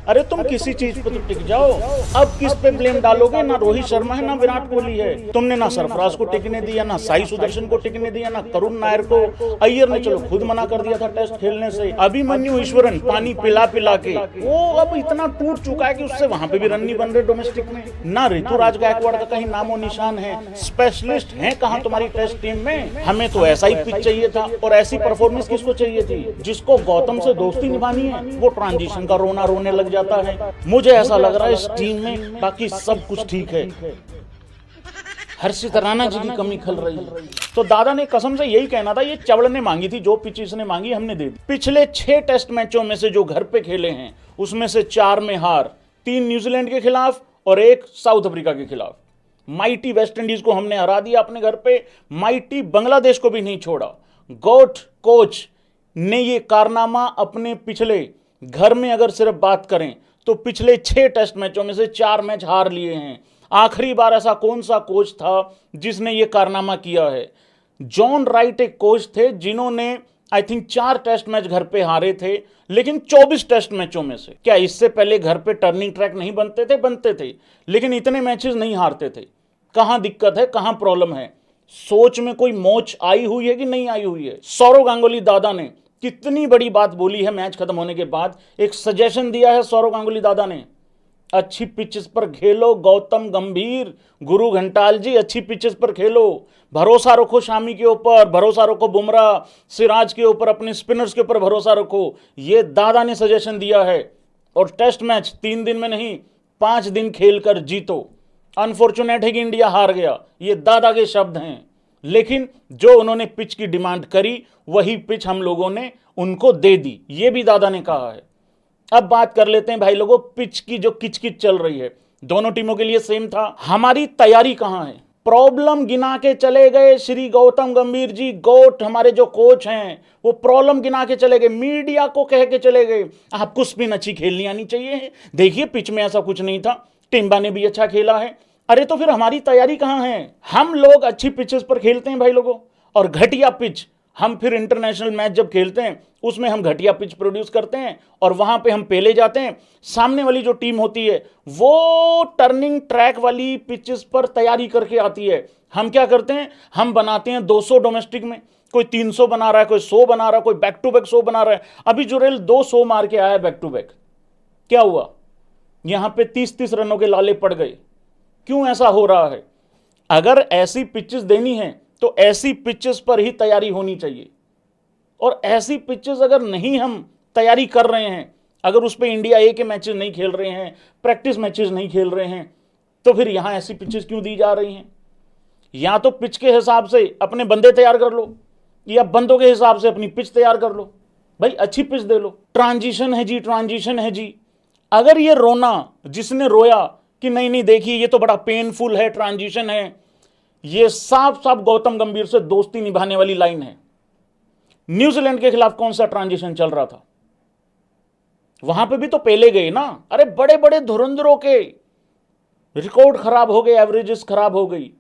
अरे तुम किसी चीज पे तो टिक जाओ। अब किस पे ब्लेम डालोगे? ना रोहित शर्मा है ना विराट कोहली है। तुमने ना सरफराज को टिकने दिया, ना साई सुदर्शन को टिकने दिया, ना करुण नायर को। अय्यर ने चलो खुद मना कर दिया था टेस्ट खेलने से। अभिमन्यु ईश्वरन पानी पिला पिला के वो अब इतना टूट चुका है कि उससे वहां पे भी रन नहीं बन रहे डोमेस्टिक में। ना ऋतुराज गायकवाड़ का कहीं नामो निशान है। स्पेशलिस्ट हैं कहां तुम्हारी टेस्ट टीम में? हमें तो ऐसा ही पिच चाहिए था। और ऐसी परफॉर्मेंस किसको चाहिए थी? जिसको गौतम से दोस्ती निभानी है वो ट्रांजिशन का रोना रोने लग जाता है। मुझे ऐसा लग रहा है इस टीम में बाकी सब कुछ ठीक है, हर्षित राणा जी की कमी खल रही है। तो दादा ने कसम से यही कहना था, ये चवड़ ने मांगी थी, जो पिच इसने मांगी हमने दे दी। पिछले 6 टेस्ट मैचों में से जो घर पे खेले हैं उसमें से 4 में हार, 3 न्यूजीलैंड के खिलाफ और 1 साउथ अफ्रीका के खिलाफ। माइटी वेस्ट इंडीज को हमने हरा दिया अपने घर पे, माइटी बांग्लादेश को भी नहीं छोड़ा। गोट कोच ने ये कारनामा अपने पिछले घर में अगर सिर्फ बात करें तो पिछले 6 टेस्ट मैचों में से 4 मैच हार लिए हैं। आखिरी बार ऐसा कौन सा कोच था जिसने ये कारनामा किया है? जॉन राइट एक कोच थे जिन्होंने आई थिंक 4 टेस्ट मैच घर पे हारे थे, लेकिन 24 टेस्ट मैचों में से। क्या इससे पहले घर पे टर्निंग ट्रैक नहीं बनते थे? बनते थे, लेकिन इतने मैचेस नहीं हारते थे। कहां दिक्कत है, कहां प्रॉब्लम है? सोच में कोई मोच आई हुई है कि नहीं आई हुई है? सौरव गांगुली दादा ने कितनी बड़ी बात बोली है मैच खत्म होने के बाद। एक सजेशन दिया है सौरव गांगुली दादा ने, अच्छी पिचेस पर खेलो गौतम गंभीर, गुरु घंटाल जी, अच्छी पिचेस पर खेलो, भरोसा रखो शामी के ऊपर, भरोसा रखो बुमराह सिराज के ऊपर, अपने स्पिनर्स के ऊपर भरोसा रखो। ये दादा ने सजेशन दिया है। और टेस्ट मैच 3 दिन में नहीं 5 दिन खेलकर जीतो। अनफॉर्चुनेट है कि इंडिया हार गया, ये दादा के शब्द हैं। लेकिन जो उन्होंने पिच की डिमांड करी वही पिच हम लोगों ने उनको दे दी, ये भी दादा ने कहा है। अब बात कर लेते हैं भाई लोगों पिच की जो किचकिच चल रही है, दोनों टीमों के लिए सेम था। हमारी तैयारी कहां है? प्रॉब्लम गिना के चले गए श्री गौतम गंभीर जी, गोट हमारे जो कोच हैं वो प्रॉब्लम गिना के चले गए, मीडिया को कह के चले गए आपको स्पिन अच्छी खेलनी आनी चाहिए। देखिए पिच में ऐसा कुछ नहीं था, टिम्बा ने भी अच्छा खेला है। अरे तो फिर हमारी तैयारी कहां है? हम लोग अच्छी पिचेस पर खेलते हैं भाई लोगों, और घटिया पिच हम फिर इंटरनेशनल मैच जब खेलते हैं उसमें हम घटिया पिच प्रोड्यूस करते हैं और वहां पे हम पेले जाते हैं। सामने वाली जो टीम होती है वो टर्निंग ट्रैक वाली पिचेस पर तैयारी करके आती है। हम क्या करते हैं? हम बनाते हैं 200 डोमेस्टिक में, कोई 300 बना रहा है, कोई 100 बना रहा है, कोई बैक टू बैक 100 बना रहा है। अभी जुरेल 200 मार के आया बैक टू बैक, क्या हुआ? यहां पे 30-30 रनों के लाले पड़ गए। क्यों ऐसा हो रहा है? अगर ऐसी पिचेस देनी है तो ऐसी पिचेस पर ही तैयारी होनी चाहिए। और ऐसी पिचेस अगर नहीं हम तैयारी कर रहे हैं, अगर उस पर इंडिया ए के मैचेस नहीं खेल रहे हैं, प्रैक्टिस मैचेस नहीं खेल रहे हैं, तो फिर यहां ऐसी पिचेस क्यों दी जा रही हैं? या तो पिच के हिसाब से अपने बंदे तैयार कर लो, या बंदों के हिसाब से अपनी पिच तैयार कर लो। भाई अच्छी पिच दे लो। ट्रांजिशन है जी, ट्रांजिशन है जी। अगर ये रोना जिसने रोया कि नहीं नहीं देखिए ये तो बड़ा पेनफुल है, ट्रांजिशन है, ये साफ साफ गौतम गंभीर से दोस्ती निभाने वाली लाइन है। न्यूजीलैंड के खिलाफ कौन सा ट्रांजिशन चल रहा था? वहां पे भी तो पेले गए ना। अरे बड़े बड़े धुरंधरों के रिकॉर्ड खराब हो गए, एवरेजेस खराब हो गई।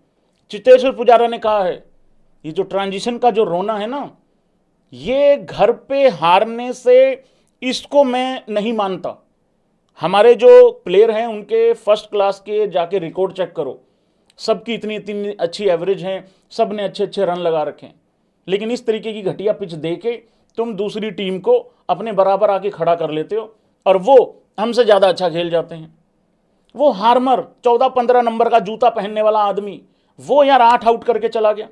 चितेश्वर पुजारा ने कहा है ये जो ट्रांजिशन का जो रोना है ना, ये घर पे हारने से, इसको मैं नहीं मानता। हमारे जो प्लेयर हैं उनके फर्स्ट क्लास के जाके रिकॉर्ड चेक करो, सबकी इतनी इतनी अच्छी एवरेज है, सब ने अच्छे अच्छे रन लगा रखे हैं। लेकिन इस तरीके की घटिया पिच दे के तुम दूसरी टीम को अपने बराबर आके खड़ा कर लेते हो और वो हमसे ज़्यादा अच्छा खेल जाते हैं। वो हार्मर 14-15 नंबर का जूता पहनने वाला आदमी, वो यार 8 आउट करके चला गया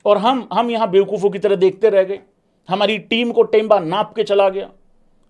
और हम यहां बेवकूफ़ों की तरह देखते रह गए। हमारी टीम को टेम्बा नाप के चला गया।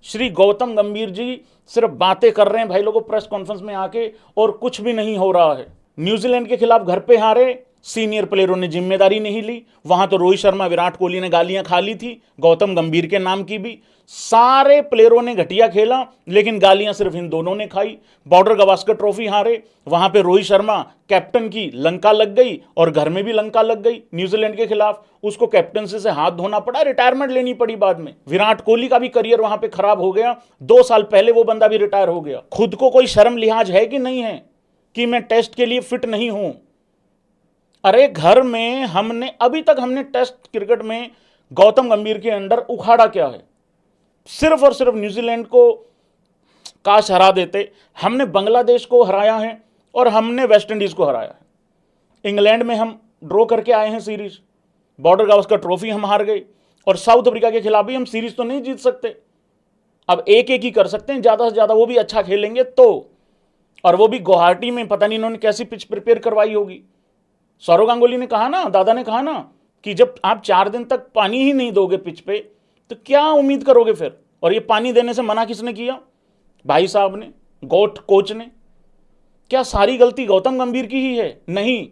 श्री गौतम गंभीर जी सिर्फ बातें कर रहे हैं भाई लोगों प्रेस कॉन्फ्रेंस में आके, और कुछ भी नहीं हो रहा है। न्यूजीलैंड के खिलाफ घर पे हारे, सीनियर प्लेयरों ने जिम्मेदारी नहीं ली। वहां तो रोहित शर्मा विराट कोहली ने गालियां खा ली थी, गौतम गंभीर के नाम की भी। सारे प्लेयरों ने घटिया खेला, लेकिन गालियां सिर्फ इन दोनों ने खाई। बॉर्डर गवास्कर ट्रॉफी हारे, वहां पे रोहित शर्मा कैप्टन की लंका लग गई और घर में भी लंका लग गई न्यूजीलैंड के खिलाफ। उसको कैप्टनसी से हाथ धोना पड़ा, रिटायरमेंट लेनी पड़ी बाद में। विराट कोहली का भी करियर वहां पे खराब हो गया, 2 साल पहले वो बंदा भी रिटायर हो गया। खुद को कोई शर्म लिहाज है कि नहीं है कि मैं टेस्ट के लिए फिट नहीं हूं? अरे घर में हमने अभी तक टेस्ट क्रिकेट में गौतम गंभीर के अंडर उखाड़ा क्या है? सिर्फ और सिर्फ न्यूजीलैंड को काश हरा देते। हमने बांग्लादेश को हराया है और हमने वेस्ट इंडीज को हराया है। इंग्लैंड में हम ड्रॉ करके आए हैं सीरीज, बॉर्डर गावस्कर ट्रॉफी हम हार गए, और साउथ अफ्रीका के खिलाफ भी हम सीरीज तो नहीं जीत सकते। अब एक एक ही कर सकते हैं ज्यादा से ज्यादा, वो भी अच्छा खेलेंगे तो, और वो भी गुवाहाटी में पता नहीं इन्होंने कैसी पिच प्रिपेयर करवाई होगी। सौरव गांगुली ने कहा ना, दादा ने कहा ना कि जब आप 4 दिन तक पानी ही नहीं दोगे पिच पे तो क्या उम्मीद करोगे फिर। और ये पानी देने से मना किसने किया? भाई साहब ने, गोट कोच ने। क्या सारी गलती गौतम गंभीर की ही है? नहीं,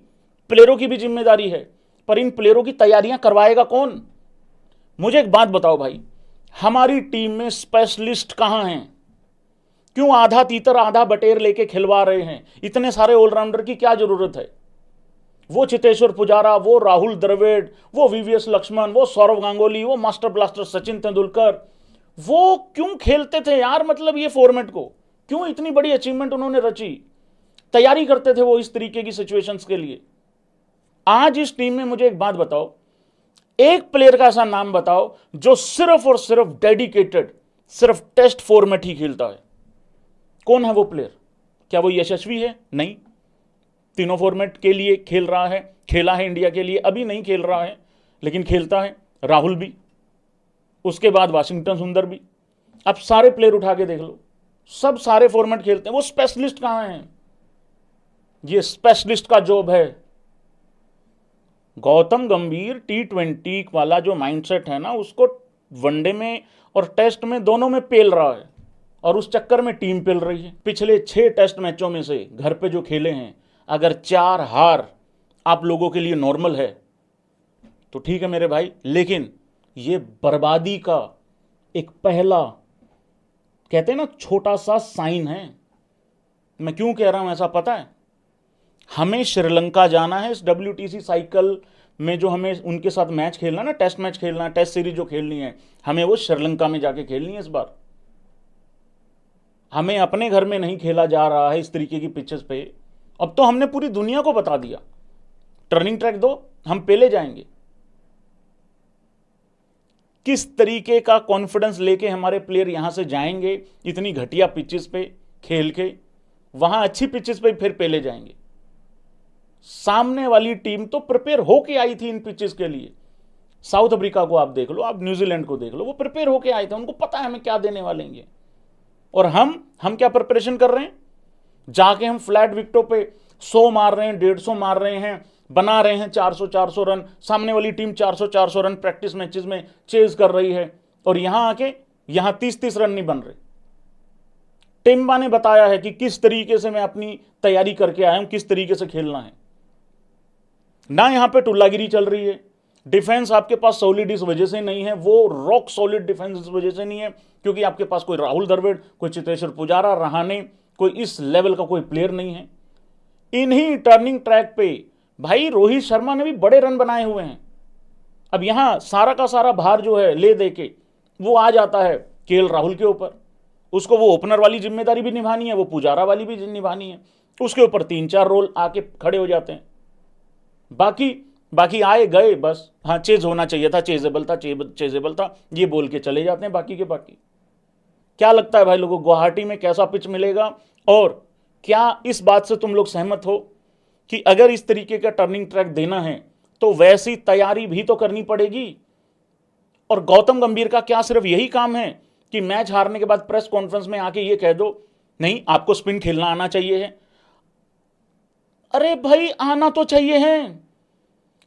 प्लेयरों की भी जिम्मेदारी है। पर इन प्लेयरों की तैयारियां करवाएगा कौन? मुझे एक बात बताओ भाई, हमारी टीम में स्पेशलिस्ट कहां हैं? क्यों आधा तीतर आधा बटेर लेके खिलवा रहे हैं? इतने सारे ऑलराउंडर की क्या जरूरत है? वो चेतेश्वर पुजारा, वो राहुल द्रविड़, वो वीवीएस लक्ष्मण, वो सौरव गांगुली, वो मास्टर ब्लास्टर सचिन तेंदुलकर, वो क्यों खेलते थे यार? मतलब ये फॉर्मेट को क्यों इतनी बड़ी अचीवमेंट उन्होंने रची? तैयारी करते थे वो इस तरीके की सिचुएशंस के लिए। आज इस टीम में मुझे एक बात बताओ, एक प्लेयर का ऐसा नाम बताओ जो सिर्फ और सिर्फ डेडिकेटेड सिर्फ टेस्ट फॉर्मेट ही खेलता है। कौन है वो प्लेयर? क्या वो यशस्वी है? नहीं, तीनों फॉर्मेट के लिए खेल रहा है, खेला है इंडिया के लिए, अभी नहीं खेल रहा है लेकिन खेलता है। राहुल भी, उसके बाद वाशिंगटन सुंदर भी। अब सारे प्लेयर उठा के देख लो, सब सारे फॉर्मेट खेलते हैं। वो स्पेशलिस्ट कहां हैं? ये स्पेशलिस्ट का जॉब है। गौतम गंभीर T20 वाला जो माइंडसेट है ना, उसको वनडे में और टेस्ट में दोनों में पेल रहा है, और उस चक्कर में टीम पेल रही है। पिछले 6 टेस्ट मैचों में से घर पे जो खेले हैं, अगर 4 हार आप लोगों के लिए नॉर्मल है तो ठीक है मेरे भाई, लेकिन ये बर्बादी का एक पहला, कहते हैं ना, छोटा सा साइन है। मैं क्यों कह रहा हूं ऐसा पता है? हमें श्रीलंका जाना है इस WTC साइकिल में, जो हमें उनके साथ मैच खेलना ना, टेस्ट मैच खेलना, टेस्ट सीरीज जो खेलनी है, हमें वो श्रीलंका में जाके खेलनी है इस बार। हमें अपने घर में नहीं खेला जा रहा है इस तरीके की पिचेस पे। अब तो हमने पूरी दुनिया को बता दिया, टर्निंग ट्रैक दो, हम पहले जाएंगे। किस तरीके का कॉन्फिडेंस लेके हमारे प्लेयर यहां से जाएंगे इतनी घटिया पिचेस पे खेल के, वहां अच्छी पिचेस पे फिर पहले जाएंगे। सामने वाली टीम तो प्रिपेयर होके आई थी इन पिचेस के लिए। साउथ अफ्रीका को आप देख लो, आप न्यूजीलैंड को देख लो, वो प्रिपेयर होके आए थे, उनको पता है हमें क्या देने वाले हैं। और हम क्या प्रिपरेशन कर रहे हैं? जाके हम फ्लैट विकेटों पे 100 मार रहे हैं, 150 मार रहे हैं, बना रहे हैं 400 रन। सामने वाली टीम 400 रन प्रैक्टिस मैचेस में चेज कर रही है, और यहां आके यहां 30 रन नहीं बन रहे। टिम्बा ने बताया है कि किस तरीके से मैं अपनी तैयारी करके आया हूं, किस तरीके से खेलना है ना। यहां पे टुल्लागिरी चल रही है। डिफेंस आपके पास सॉलिड इस वजह से नहीं है, वो रॉक सॉलिड डिफेंस इस वजह से नहीं है क्योंकि आपके पास कोई राहुल द्रविड़, कोई चेतेश्वर पुजारा, रहाणे, कोई इस लेवल का कोई प्लेयर नहीं है। इन्हीं टर्निंग ट्रैक पे भाई रोहित शर्मा ने भी बड़े रन बनाए हुए हैं। अब यहां सारा का सारा भार जो है ले दे के वो आ जाता है KL राहुल के ऊपर। उसको वो ओपनर वाली जिम्मेदारी भी निभानी है, वो पुजारा वाली भी निभानी है, उसके ऊपर 3-4 रोल आके खड़े हो जाते हैं। बाकी आए गए बस, हाँ चेज होना चाहिए था, चेजेबल था, ये बोल के चले जाते हैं बाकी के बाकी। क्या लगता है भाई लोगों, गुवाहाटी में कैसा पिच मिलेगा? और क्या इस बात से तुम लोग सहमत हो कि अगर इस तरीके का टर्निंग ट्रैक देना है तो वैसी तैयारी भी तो करनी पड़ेगी? और गौतम गंभीर का क्या सिर्फ यही काम है कि मैच हारने के बाद प्रेस कॉन्फ्रेंस में आके ये कह दो नहीं आपको स्पिन खेलना आना चाहिए है? अरे भाई आना तो चाहिए है,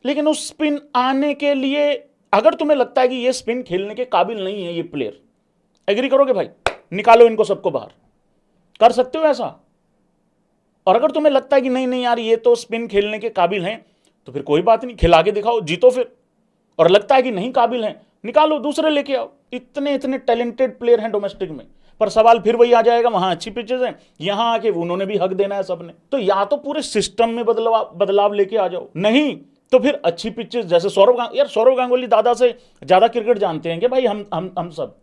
लेकिन उस स्पिन आने के लिए अगर तुम्हें लगता है कि ये स्पिन खेलने के काबिल नहीं है ये प्लेयर, एग्री करोगे भाई? निकालो इनको सबको बाहर, कर सकते हो ऐसा? और अगर तुम्हें लगता है कि नहीं नहीं यार ये तो स्पिन खेलने के काबिल हैं, तो फिर कोई बात नहीं, खिला के दिखाओ, जीतो फिर। और लगता है कि नहीं काबिल हैं, निकालो, दूसरे लेके आओ। इतने इतने टैलेंटेड प्लेयर हैं डोमेस्टिक में। पर सवाल फिर वही आ जाएगा, वहां अच्छी पिचेस हैं, यहां आके उन्होंने भी हक देना है सबने। तो या तो पूरे सिस्टम में बदलाव लेके आ जाओ, नहीं तो फिर अच्छी पिचेस जैसे सौरव गांगुली दादा से ज्यादा क्रिकेट जानते हैं कि भाई हम सब।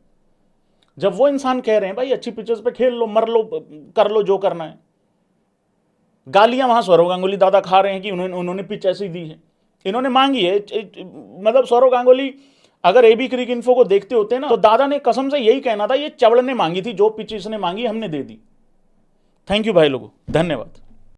जब वो इंसान कह रहे हैं भाई अच्छी पिचेस पे खेल लो, मर लो, कर लो जो करना है, गालियां वहां सौरव गांगुली दादा खा रहे हैं कि उन्होंने पिच ऐसी दी है, इन्होंने मांगी है। मतलब सौरव गांगुली अगर एबी क्रिक इन्फो को देखते होते ना तो दादा ने कसम से यही कहना था, ये चवड़ ने मांगी थी, जो पिच इसने मांगी हमने दे दी। थैंक यू भाई लोगों, धन्यवाद।